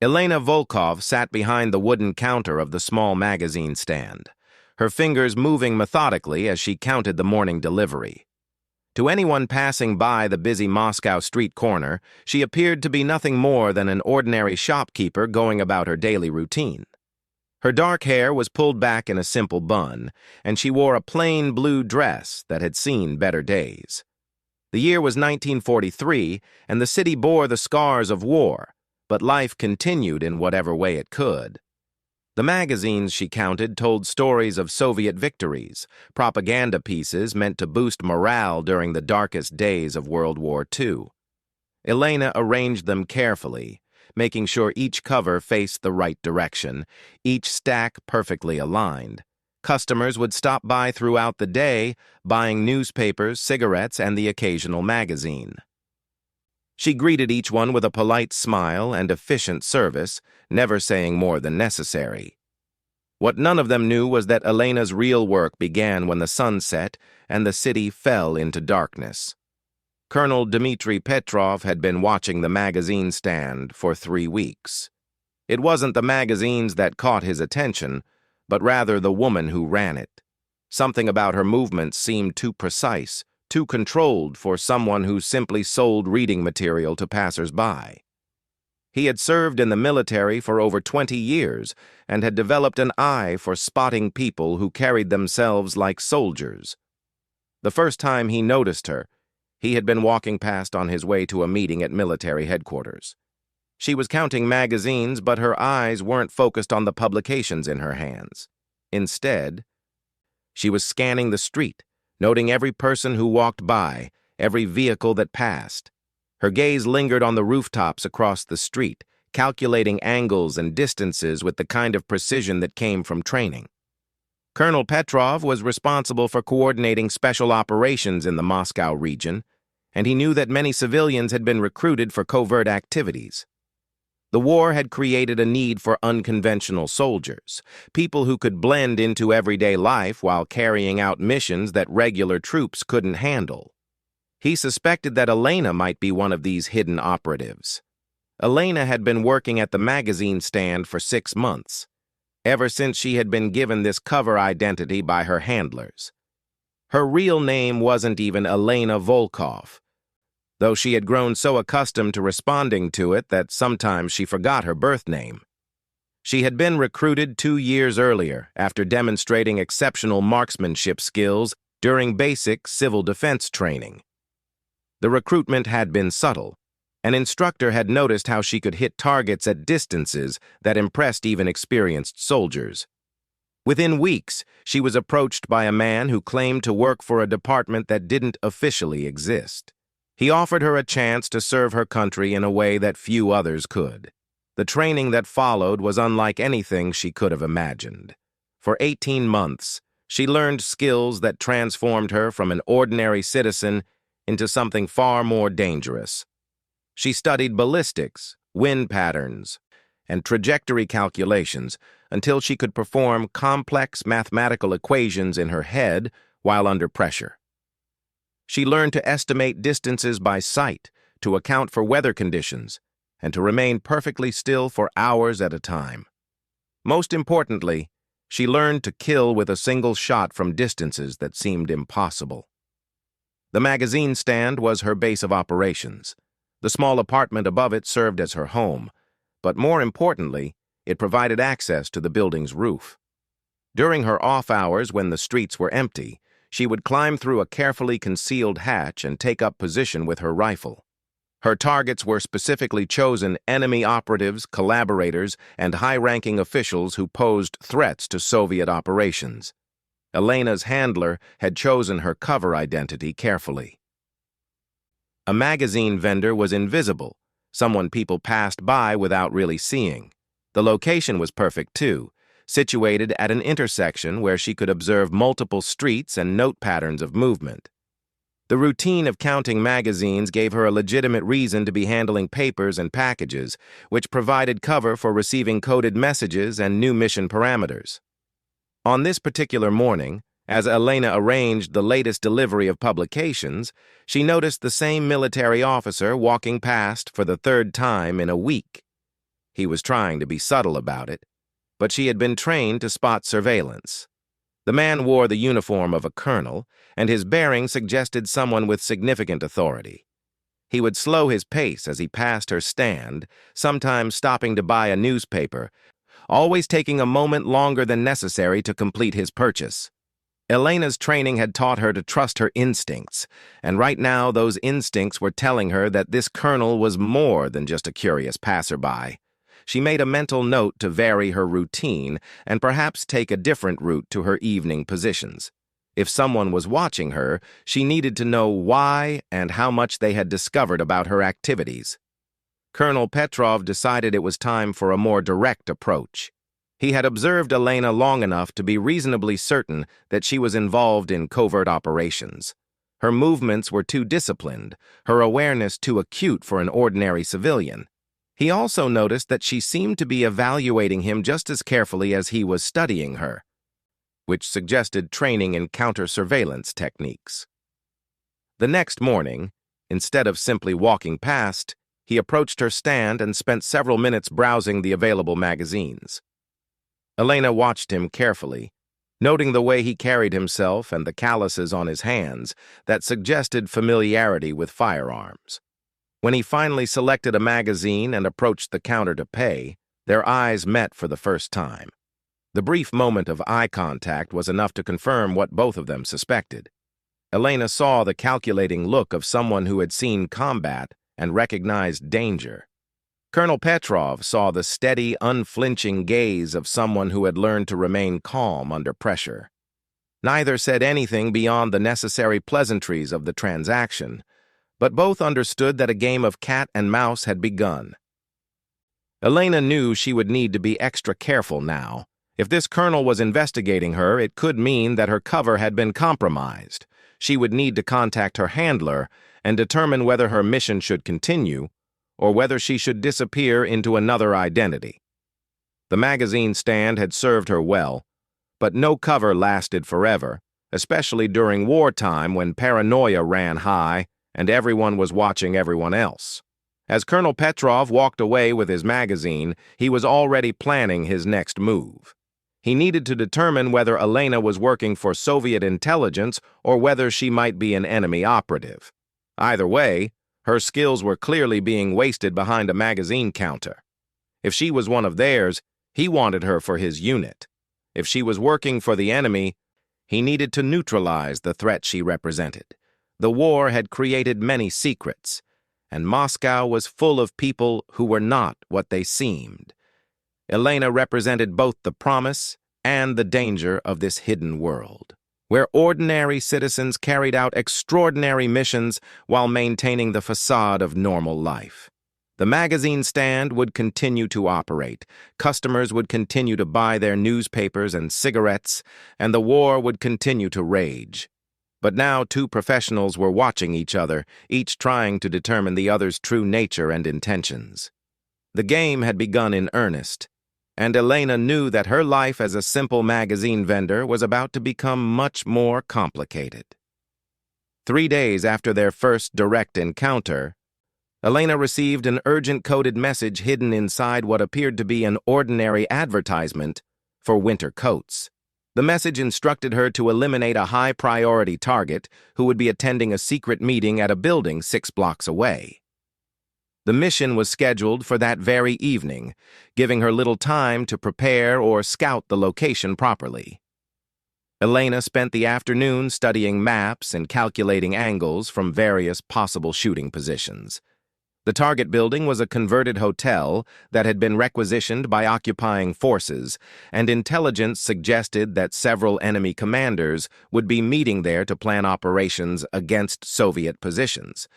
Elena Volkov sat behind the wooden counter of the small magazine stand, her fingers moving methodically as she counted the morning delivery. To anyone passing by the busy Moscow street corner, she appeared to be nothing more than an ordinary shopkeeper going about her daily routine. Her dark hair was pulled back in a simple bun, and she wore a plain blue dress that had seen better days. The year was 1943, and the city bore the scars of war, but life continued in whatever way it could. The magazines she counted told stories of Soviet victories, propaganda pieces meant to boost morale during the darkest days of World War II. Elena arranged them carefully, making sure each cover faced the right direction, each stack perfectly aligned. Customers would stop by throughout the day, buying newspapers, cigarettes, and the occasional magazine. She greeted each one with a polite smile and efficient service, never saying more than necessary. What none of them knew was that Elena's real work began when the sun set and the city fell into darkness. Colonel Dmitry Petrov had been watching the magazine stand for 3 weeks. It wasn't the magazines that caught his attention, but rather the woman who ran it. Something about her movements seemed too precise, too controlled for someone who simply sold reading material to passers-by. He had served in the military for over 20 years and had developed an eye for spotting people who carried themselves like soldiers. The first time he noticed her, he had been walking past on his way to a meeting at military headquarters. She was counting magazines, but her eyes weren't focused on the publications in her hands. Instead, she was scanning the street, noting every person who walked by, every vehicle that passed. Her gaze lingered on the rooftops across the street, calculating angles and distances with the kind of precision that came from training. Colonel Petrov was responsible for coordinating special operations in the Moscow region, and he knew that many civilians had been recruited for covert activities. The war had created a need for unconventional soldiers, people who could blend into everyday life while carrying out missions that regular troops couldn't handle. He suspected that Elena might be one of these hidden operatives. Elena had been working at the magazine stand for 6 months, ever since she had been given this cover identity by her handlers. Her real name wasn't even Elena Volkov, though she had grown so accustomed to responding to it that sometimes she forgot her birth name. She had been recruited 2 years earlier after demonstrating exceptional marksmanship skills during basic civil defense training. The recruitment had been subtle. An instructor had noticed how she could hit targets at distances that impressed even experienced soldiers. Within weeks, she was approached by a man who claimed to work for a department that didn't officially exist. He offered her a chance to serve her country in a way that few others could. The training that followed was unlike anything she could have imagined. For 18 months, she learned skills that transformed her from an ordinary citizen into something far more dangerous. She studied ballistics, wind patterns, and trajectory calculations until she could perform complex mathematical equations in her head while under pressure. She learned to estimate distances by sight, to account for weather conditions, and to remain perfectly still for hours at a time. Most importantly, she learned to kill with a single shot from distances that seemed impossible. The magazine stand was her base of operations. The small apartment above it served as her home, but more importantly, it provided access to the building's roof. During her off hours when the streets were empty, she would climb through a carefully concealed hatch and take up position with her rifle. Her targets were specifically chosen enemy operatives, collaborators, and high-ranking officials who posed threats to Soviet operations. Elena's handler had chosen her cover identity carefully. A magazine vendor was invisible, someone people passed by without really seeing. The location was perfect too, situated at an intersection where she could observe multiple streets and note patterns of movement. The routine of counting magazines gave her a legitimate reason to be handling papers and packages, which provided cover for receiving coded messages and new mission parameters. On this particular morning, as Elena arranged the latest delivery of publications, she noticed the same military officer walking past for the 3rd time in a week. He was trying to be subtle about it, but she had been trained to spot surveillance. The man wore the uniform of a colonel, and his bearing suggested someone with significant authority. He would slow his pace as he passed her stand, sometimes stopping to buy a newspaper, always taking a moment longer than necessary to complete his purchase. Elena's training had taught her to trust her instincts, and right now those instincts were telling her that this colonel was more than just a curious passerby. She made a mental note to vary her routine and perhaps take a different route to her evening positions. If someone was watching her, she needed to know why and how much they had discovered about her activities. Colonel Petrov decided it was time for a more direct approach. He had observed Elena long enough to be reasonably certain that she was involved in covert operations. Her movements were too disciplined, her awareness too acute for an ordinary civilian. He also noticed that she seemed to be evaluating him just as carefully as he was studying her, which suggested training in counter-surveillance techniques. The next morning, instead of simply walking past, he approached her stand and spent several minutes browsing the available magazines. Elena watched him carefully, noting the way he carried himself and the calluses on his hands that suggested familiarity with firearms. When he finally selected a magazine and approached the counter to pay, their eyes met for the first time. The brief moment of eye contact was enough to confirm what both of them suspected. Elena saw the calculating look of someone who had seen combat and recognized danger. Colonel Petrov saw the steady, unflinching gaze of someone who had learned to remain calm under pressure. Neither said anything beyond the necessary pleasantries of the transaction, but both understood that a game of cat and mouse had begun. Elena knew she would need to be extra careful now. If this colonel was investigating her, it could mean that her cover had been compromised. She would need to contact her handler and determine whether her mission should continue or whether she should disappear into another identity. The magazine stand had served her well, but no cover lasted forever, especially during wartime when paranoia ran high and everyone was watching everyone else. As Colonel Petrov walked away with his magazine, he was already planning his next move. He needed to determine whether Elena was working for Soviet intelligence or whether she might be an enemy operative. Either way, her skills were clearly being wasted behind a magazine counter. If she was one of theirs, he wanted her for his unit. If she was working for the enemy, he needed to neutralize the threat she represented. The war had created many secrets, and Moscow was full of people who were not what they seemed. Elena represented both the promise and the danger of this hidden world, where ordinary citizens carried out extraordinary missions while maintaining the facade of normal life. The magazine stand would continue to operate, customers would continue to buy their newspapers and cigarettes, and the war would continue to rage. But now two professionals were watching each other, each trying to determine the other's true nature and intentions. The game had begun in earnest, and Elena knew that her life as a simple magazine vendor was about to become much more complicated. 3 days after their first direct encounter, Elena received an urgent coded message hidden inside what appeared to be an ordinary advertisement for winter coats. The message instructed her to eliminate a high-priority target who would be attending a secret meeting at a building 6 blocks away. The mission was scheduled for that very evening, giving her little time to prepare or scout the location properly. Elena spent the afternoon studying maps and calculating angles from various possible shooting positions. The target building was a converted hotel that had been requisitioned by occupying forces, and intelligence suggested that several enemy commanders would be meeting there to plan operations against Soviet positions.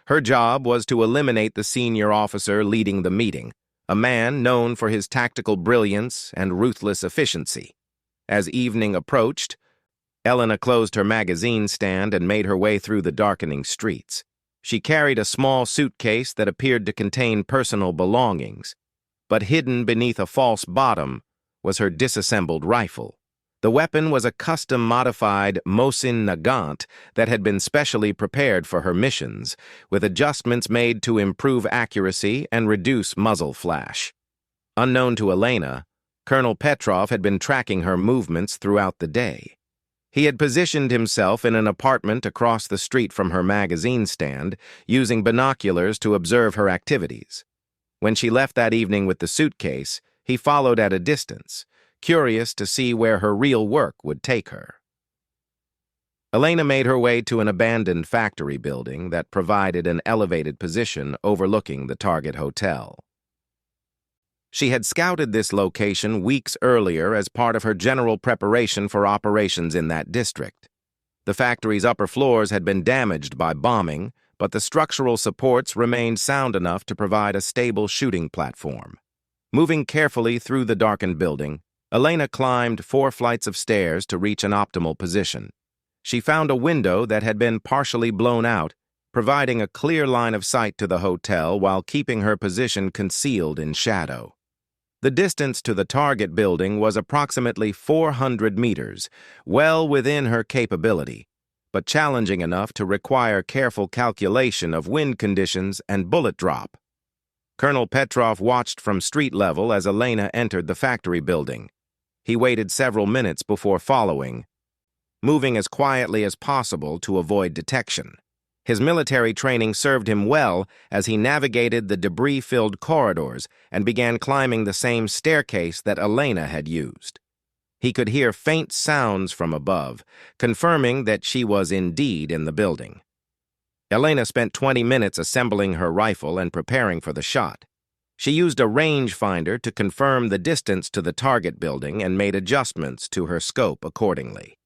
Her job was to eliminate the senior officer leading the meeting, a man known for his tactical brilliance and ruthless efficiency. As evening approached, Elena closed her magazine stand and made her way through the darkening streets. She carried a small suitcase that appeared to contain personal belongings, but hidden beneath a false bottom was her disassembled rifle. The weapon was a custom-modified Mosin Nagant that had been specially prepared for her missions, with adjustments made to improve accuracy and reduce muzzle flash. Unknown to Elena, Colonel Petrov had been tracking her movements throughout the day. He had positioned himself in an apartment across the street from her magazine stand, using binoculars to observe her activities. When she left that evening with the suitcase, he followed at a distance, curious to see where her real work would take her. Elena made her way to an abandoned factory building that provided an elevated position overlooking the Target Hotel. She had scouted this location weeks earlier as part of her general preparation for operations in that district. The factory's upper floors had been damaged by bombing, but the structural supports remained sound enough to provide a stable shooting platform. Moving carefully through the darkened building, Elena climbed 4 flights of stairs to reach an optimal position. She found a window that had been partially blown out, providing a clear line of sight to the hotel while keeping her position concealed in shadow. The distance to the target building was approximately 400 meters, well within her capability, but challenging enough to require careful calculation of wind conditions and bullet drop. Colonel Petrov watched from street level as Elena entered the factory building. He waited several minutes before following, moving as quietly as possible to avoid detection. His military training served him well as he navigated the debris-filled corridors and began climbing the same staircase that Elena had used. He could hear faint sounds from above, confirming that she was indeed in the building. Elena spent 20 minutes assembling her rifle and preparing for the shot. She used a rangefinder to confirm the distance to the target building and made adjustments to her scope accordingly.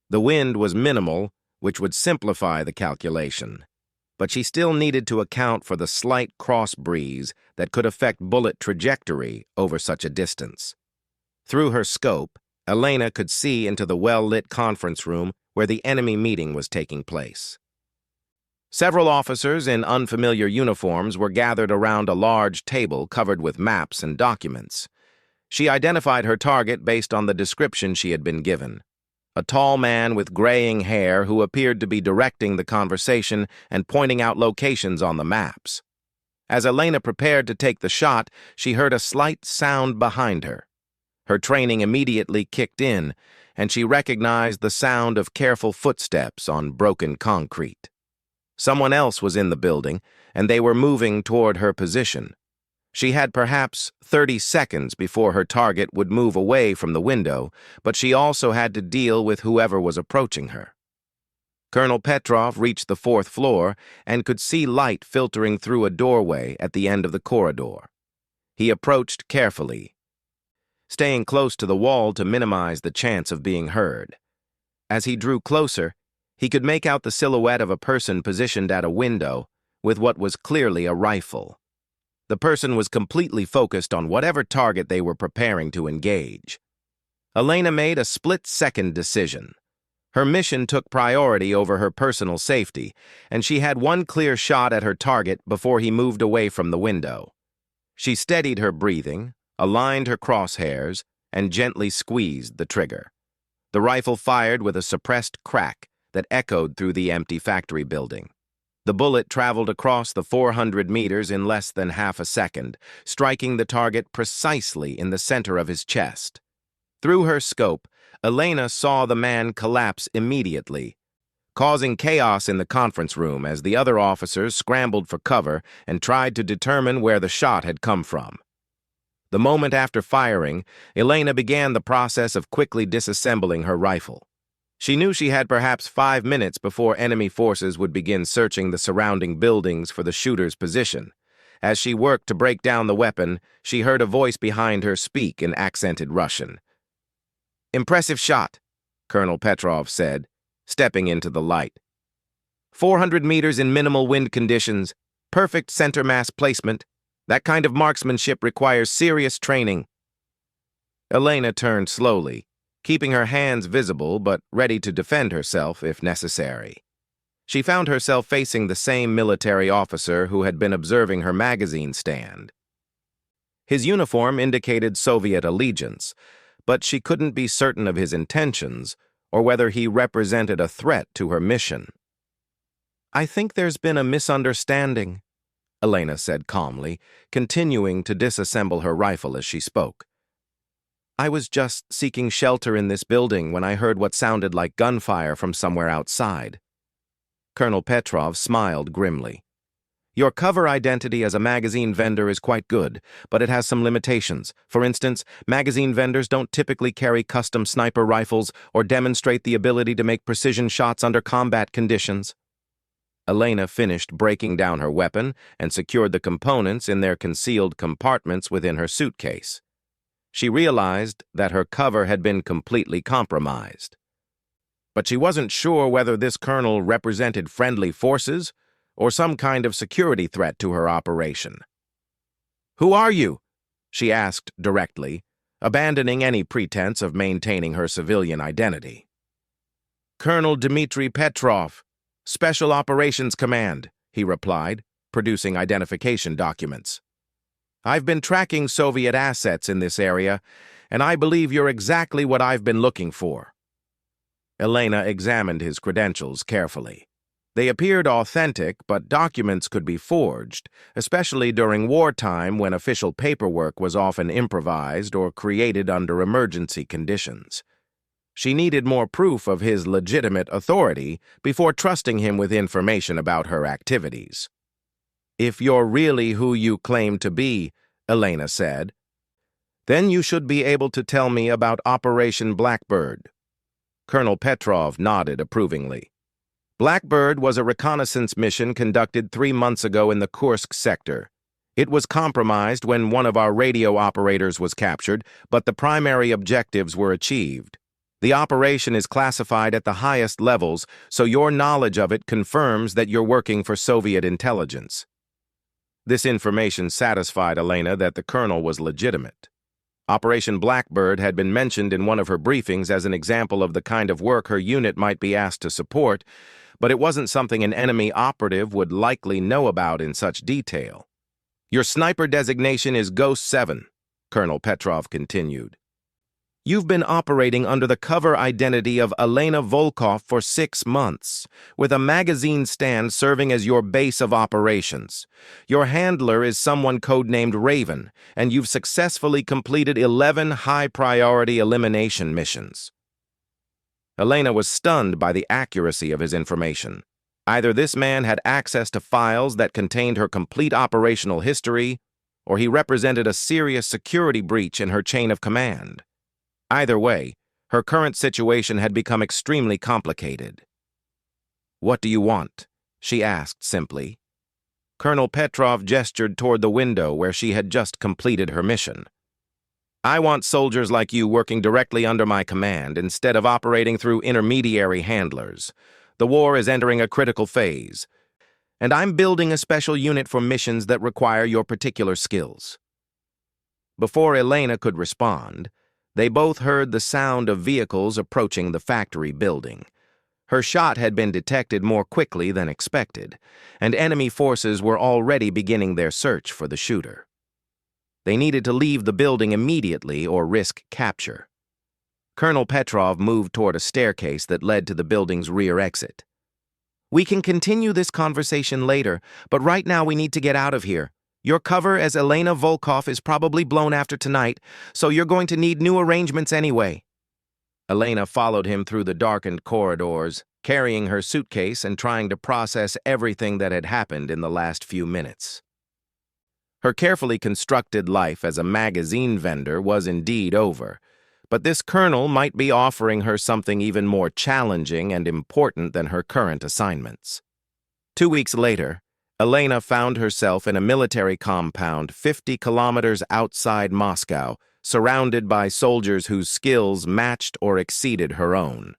The wind was minimal, which would simplify the calculation, but she still needed to account for the slight cross breeze that could affect bullet trajectory over such a distance. Through her scope, Elena could see into the well-lit conference room where the enemy meeting was taking place. Several officers in unfamiliar uniforms were gathered around a large table covered with maps and documents. She identified her target based on the description she had been given. A tall man with graying hair who appeared to be directing the conversation and pointing out locations on the maps. As Elena prepared to take the shot, she heard a slight sound behind her. Her training immediately kicked in, and she recognized the sound of careful footsteps on broken concrete. Someone else was in the building, and they were moving toward her position. She had perhaps 30 seconds before her target would move away from the window, but she also had to deal with whoever was approaching her. Colonel Petrov reached the 4th floor and could see light filtering through a doorway at the end of the corridor. He approached carefully, staying close to the wall to minimize the chance of being heard. As he drew closer, he could make out the silhouette of a person positioned at a window with what was clearly a rifle. The person was completely focused on whatever target they were preparing to engage. Elena made a split-second decision. Her mission took priority over her personal safety, and she had one clear shot at her target before he moved away from the window. She steadied her breathing, aligned her crosshairs, and gently squeezed the trigger. The rifle fired with a suppressed crack that echoed through the empty factory building. The bullet traveled across the 400 meters in less than half a second, striking the target precisely in the center of his chest. Through her scope, Elena saw the man collapse immediately, causing chaos in the conference room as the other officers scrambled for cover and tried to determine where the shot had come from. The moment after firing, Elena began the process of quickly disassembling her rifle. She knew she had perhaps 5 minutes before enemy forces would begin searching the surrounding buildings for the shooter's position. As she worked to break down the weapon, she heard a voice behind her speak in accented Russian. "Impressive shot," Colonel Petrov said, stepping into the light. 400 meters in minimal wind conditions, perfect center mass placement. That kind of marksmanship requires serious training. Elena turned slowly, keeping her hands visible but ready to defend herself if necessary. She found herself facing the same military officer who had been observing her magazine stand. His uniform indicated Soviet allegiance, but she couldn't be certain of his intentions or whether he represented a threat to her mission. "I think there's been a misunderstanding," Elena said calmly, continuing to disassemble her rifle as she spoke. I was just seeking shelter in this building when I heard what sounded like gunfire from somewhere outside. Colonel Petrov smiled grimly. Your cover identity as a magazine vendor is quite good, but it has some limitations. For instance, magazine vendors don't typically carry custom sniper rifles or demonstrate the ability to make precision shots under combat conditions. Elena finished breaking down her weapon and secured the components in their concealed compartments within her suitcase. She realized that her cover had been completely compromised. But she wasn't sure whether this colonel represented friendly forces or some kind of security threat to her operation. "Who are you?" she asked directly, abandoning any pretense of maintaining her civilian identity. "Colonel Dmitry Petrov, Special Operations Command," he replied, producing identification documents. "I've been tracking Soviet assets in this area, and I believe you're exactly what I've been looking for." Elena examined his credentials carefully. They appeared authentic, but documents could be forged, especially during wartime when official paperwork was often improvised or created under emergency conditions. She needed more proof of his legitimate authority before trusting him with information about her activities. "If you're really who you claim to be," Elena said, "then you should be able to tell me about Operation Blackbird." Colonel Petrov nodded approvingly. Blackbird was a reconnaissance mission conducted 3 months ago in the Kursk sector. It was compromised when one of our radio operators was captured, but the primary objectives were achieved. The operation is classified at the highest levels, so your knowledge of it confirms that you're working for Soviet intelligence. This information satisfied Elena that the colonel was legitimate. Operation Blackbird had been mentioned in one of her briefings as an example of the kind of work her unit might be asked to support, but it wasn't something an enemy operative would likely know about in such detail. "Your sniper designation is Ghost 7, Colonel Petrov continued. "You've been operating under the cover identity of Elena Volkov for 6 months, with a magazine stand serving as your base of operations. Your handler is someone codenamed Raven, and you've successfully completed 11 high-priority elimination missions." Elena was stunned by the accuracy of his information. Either this man had access to files that contained her complete operational history, or he represented a serious security breach in her chain of command. Either way, her current situation had become extremely complicated. "What do you want?" she asked simply. Colonel Petrov gestured toward the window where she had just completed her mission. "I want soldiers like you working directly under my command instead of operating through intermediary handlers. The war is entering a critical phase, and I'm building a special unit for missions that require your particular skills." Before Elena could respond, they both heard the sound of vehicles approaching the factory building. Her shot had been detected more quickly than expected, and enemy forces were already beginning their search for the shooter. They needed to leave the building immediately or risk capture. Colonel Petrov moved toward a staircase that led to the building's rear exit. "We can continue this conversation later, but right now we need to get out of here. Your cover as Elena Volkov is probably blown after tonight, so you're going to need new arrangements anyway." Elena followed him through the darkened corridors, carrying her suitcase and trying to process everything that had happened in the last few minutes. Her carefully constructed life as a magazine vendor was indeed over, but this colonel might be offering her something even more challenging and important than her current assignments. 2 weeks later, Elena found herself in a military compound 50 kilometers outside Moscow, surrounded by soldiers whose skills matched or exceeded her own.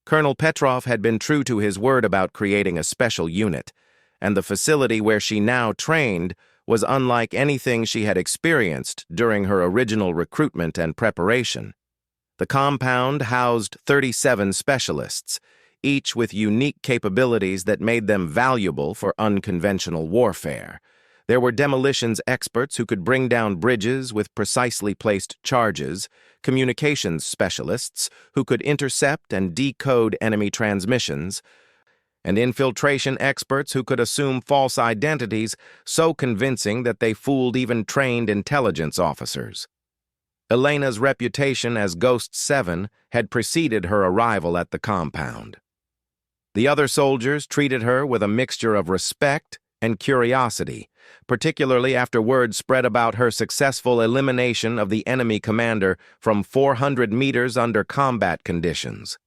Colonel Petrov had been true to his word about creating a special unit, and the facility where she now trained was unlike anything she had experienced during her original recruitment and preparation. The compound housed 37 specialists, each with unique capabilities that made them valuable for unconventional warfare. There were demolitions experts who could bring down bridges with precisely placed charges, communications specialists who could intercept and decode enemy transmissions, and infiltration experts who could assume false identities so convincing that they fooled even trained intelligence officers. Elena's reputation as Ghost 7 had preceded her arrival at the compound. The other soldiers treated her with a mixture of respect and curiosity, particularly after word spread about her successful elimination of the enemy commander from 400 meters under combat conditions.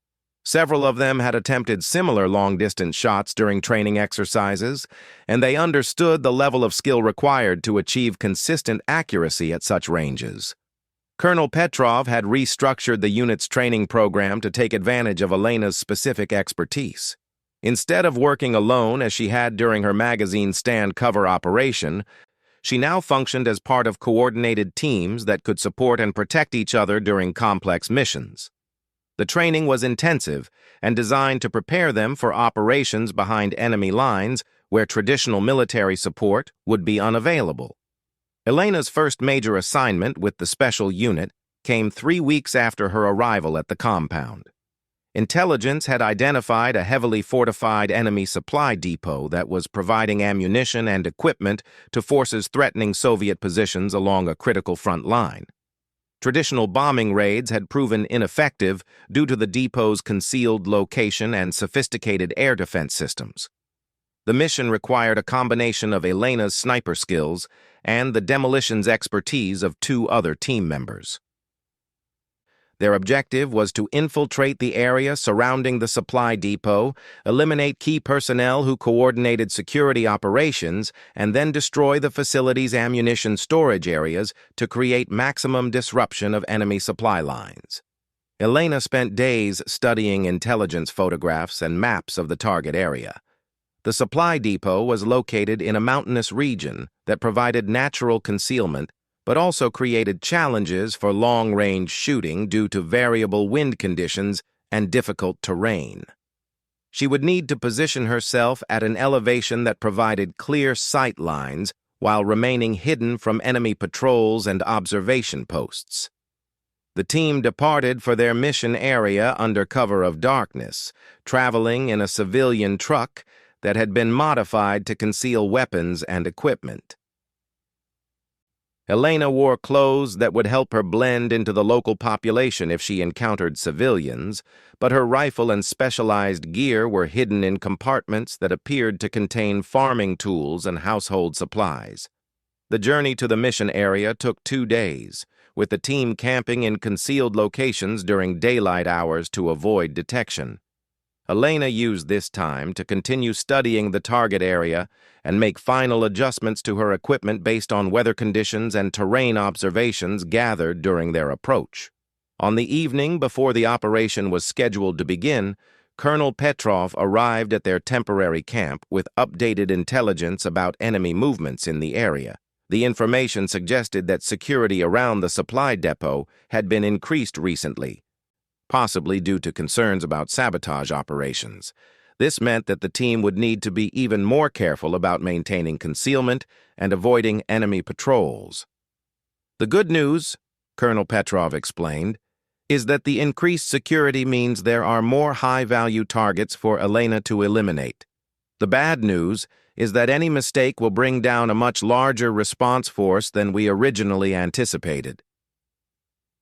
Several of them had attempted similar long-distance shots during training exercises, and they understood the level of skill required to achieve consistent accuracy at such ranges. Colonel Petrov had restructured the unit's training program to take advantage of Elena's specific expertise. Instead of working alone as she had during her magazine stand cover operation, she now functioned as part of coordinated teams that could support and protect each other during complex missions. The training was intensive and designed to prepare them for operations behind enemy lines where traditional military support would be unavailable. Elena's first major assignment with the special unit came 3 weeks after her arrival at the compound. Intelligence had identified a heavily fortified enemy supply depot that was providing ammunition and equipment to forces threatening Soviet positions along a critical front line. Traditional bombing raids had proven ineffective due to the depot's concealed location and sophisticated air defense systems. The mission required a combination of Elena's sniper skills and the demolitions expertise of 2 other team members. Their objective was to infiltrate the area surrounding the supply depot, eliminate key personnel who coordinated security operations, and then destroy the facility's ammunition storage areas to create maximum disruption of enemy supply lines. Elena spent days studying intelligence photographs and maps of the target area. The supply depot was located in a mountainous region that provided natural concealment but also created challenges for long-range shooting due to variable wind conditions and difficult terrain. She would need to position herself at an elevation that provided clear sight lines while remaining hidden from enemy patrols and observation posts. The team departed for their mission area under cover of darkness, traveling in a civilian truck that had been modified to conceal weapons and equipment. Elena wore clothes that would help her blend into the local population if she encountered civilians, but her rifle and specialized gear were hidden in compartments that appeared to contain farming tools and household supplies. The journey to the mission area took 2 days, with the team camping in concealed locations during daylight hours to avoid detection. Elena used this time to continue studying the target area and make final adjustments to her equipment based on weather conditions and terrain observations gathered during their approach. On the evening before the operation was scheduled to begin, Colonel Petrov arrived at their temporary camp with updated intelligence about enemy movements in the area. The information suggested that security around the supply depot had been increased recently, possibly due to concerns about sabotage operations. This meant that the team would need to be even more careful about maintaining concealment and avoiding enemy patrols. The good news, Colonel Petrov explained, is that the increased security means there are more high-value targets for Elena to eliminate. The bad news is that any mistake will bring down a much larger response force than we originally anticipated.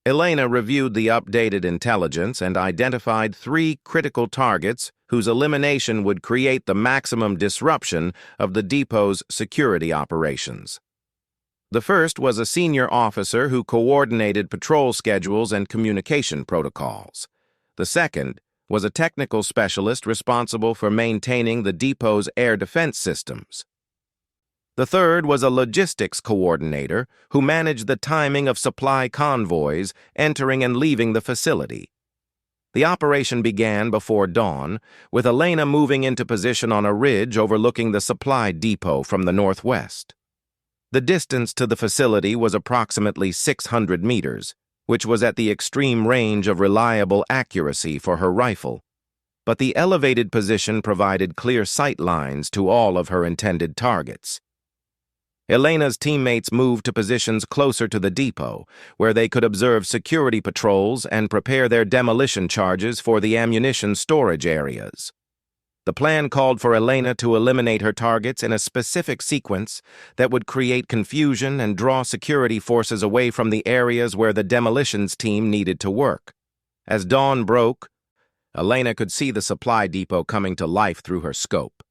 Elena reviewed the updated intelligence and identified 3 critical targets whose elimination would create the maximum disruption of the depot's security operations. The first was a senior officer who coordinated patrol schedules and communication protocols. The second was a technical specialist responsible for maintaining the depot's air defense systems. The third was a logistics coordinator who managed the timing of supply convoys entering and leaving the facility. The operation began before dawn, with Elena moving into position on a ridge overlooking the supply depot from the northwest. The distance to the facility was approximately 600 meters, which was at the extreme range of reliable accuracy for her rifle. But the elevated position provided clear sight lines to all of her intended targets. Elena's teammates moved to positions closer to the depot, where they could observe security patrols and prepare their demolition charges for the ammunition storage areas. The plan called for Elena to eliminate her targets in a specific sequence that would create confusion and draw security forces away from the areas where the demolitions team needed to work. As dawn broke, Elena could see the supply depot coming to life through her scope.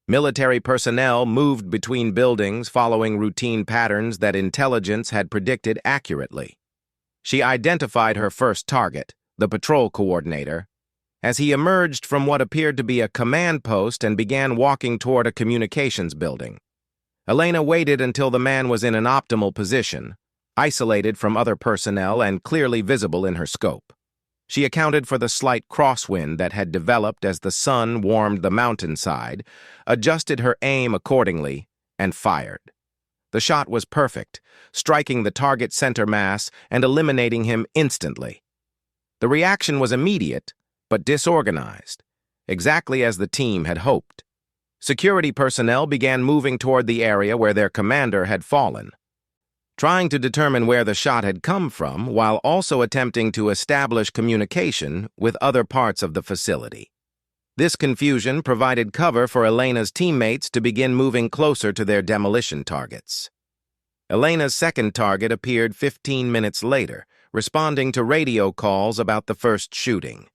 Military personnel moved between buildings following routine patterns that intelligence had predicted accurately. She identified her first target, the patrol coordinator, as he emerged from what appeared to be a command post and began walking toward a communications building. Elena waited until the man was in an optimal position, isolated from other personnel and clearly visible in her scope. She accounted for the slight crosswind that had developed as the sun warmed the mountainside, adjusted her aim accordingly, and fired. The shot was perfect, striking the target center mass and eliminating him instantly. The reaction was immediate, but disorganized, exactly as the team had hoped. Security personnel began moving toward the area where their commander had fallen, trying to determine where the shot had come from while also attempting to establish communication with other parts of the facility. This confusion provided cover for Elena's teammates to begin moving closer to their demolition targets. Elena's second target appeared 15 minutes later, responding to radio calls about the first shooting.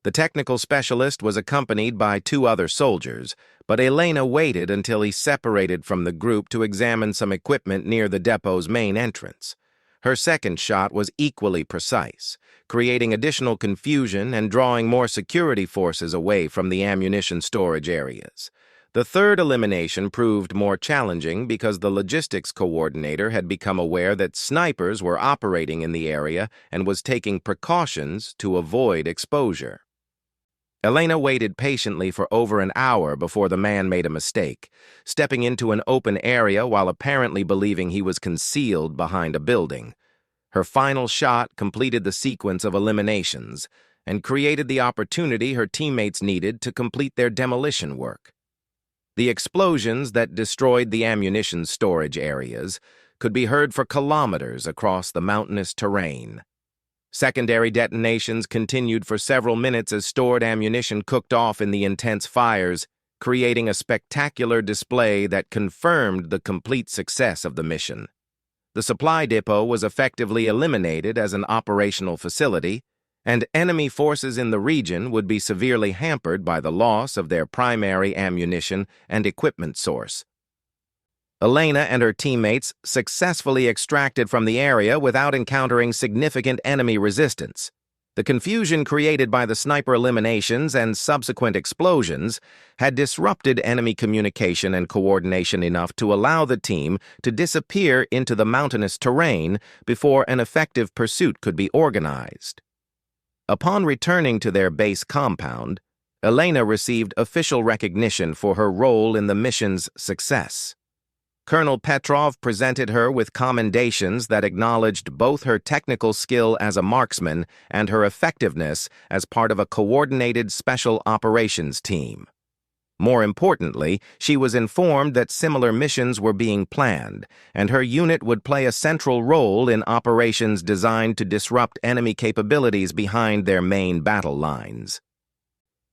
The technical specialist was accompanied by 2 other soldiers, but Elena waited until he separated from the group to examine some equipment near the depot's main entrance. Her second shot was equally precise, creating additional confusion and drawing more security forces away from the ammunition storage areas. The third elimination proved more challenging because the logistics coordinator had become aware that snipers were operating in the area and was taking precautions to avoid exposure. Elena waited patiently for over an hour before the man made a mistake, stepping into an open area while apparently believing he was concealed behind a building. Her final shot completed the sequence of eliminations and created the opportunity her teammates needed to complete their demolition work. The explosions that destroyed the ammunition storage areas could be heard for kilometers across the mountainous terrain. Secondary detonations continued for several minutes as stored ammunition cooked off in the intense fires, creating a spectacular display that confirmed the complete success of the mission. The supply depot was effectively eliminated as an operational facility, and enemy forces in the region would be severely hampered by the loss of their primary ammunition and equipment source. Elena and her teammates successfully extracted from the area without encountering significant enemy resistance. The confusion created by the sniper eliminations and subsequent explosions had disrupted enemy communication and coordination enough to allow the team to disappear into the mountainous terrain before an effective pursuit could be organized. Upon returning to their base compound, Elena received official recognition for her role in the mission's success. Colonel Petrov presented her with commendations that acknowledged both her technical skill as a marksman and her effectiveness as part of a coordinated special operations team. More importantly, she was informed that similar missions were being planned, and her unit would play a central role in operations designed to disrupt enemy capabilities behind their main battle lines.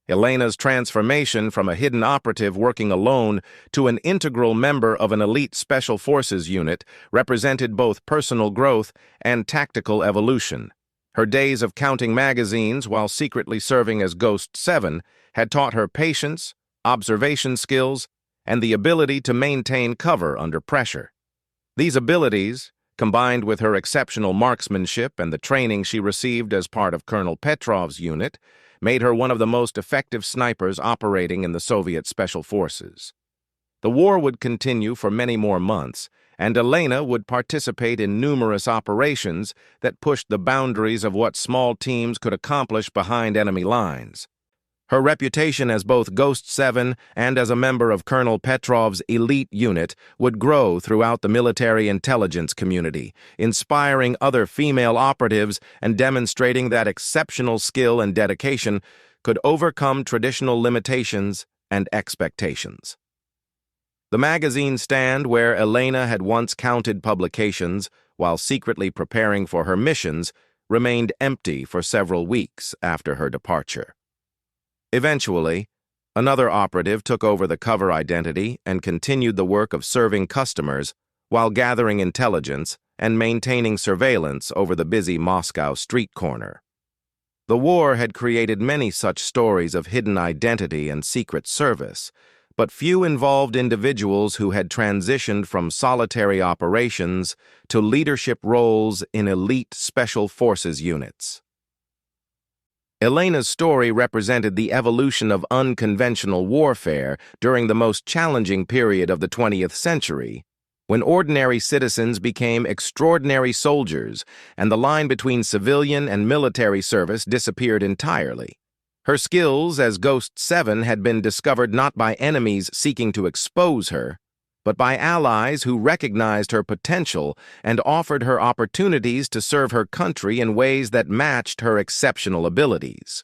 Elena's transformation from a hidden operative working alone to an integral member of an elite special forces unit represented both personal growth and tactical evolution. Her days of counting magazines while secretly serving as Ghost 7 had taught her patience, observation skills, and the ability to maintain cover under pressure. These abilities, combined with her exceptional marksmanship and the training she received as part of Colonel Petrov's unit, made her one of the most effective snipers operating in the Soviet Special Forces. The war would continue for many more months, and Elena would participate in numerous operations that pushed the boundaries of what small teams could accomplish behind enemy lines. Her reputation as both Ghost 7 and as a member of Colonel Petrov's elite unit would grow throughout the military intelligence community, inspiring other female operatives and demonstrating that exceptional skill and dedication could overcome traditional limitations and expectations. The magazine stand where Elena had once counted publications while secretly preparing for her missions remained empty for several weeks after her departure. Eventually, Another operative took over the cover identity and continued the work of serving customers while gathering intelligence and maintaining surveillance over the busy Moscow street corner. The war had created many such stories of hidden identity and secret service, but few involved individuals who had transitioned from solitary operations to leadership roles in elite special forces units. Elena's story represented the evolution of unconventional warfare during the most challenging period of the 20th century, when ordinary citizens became extraordinary soldiers and the line between civilian and military service disappeared entirely. Her skills as Ghost 7 had been discovered not by enemies seeking to expose her, but by allies who recognized her potential and offered her opportunities to serve her country in ways that matched her exceptional abilities.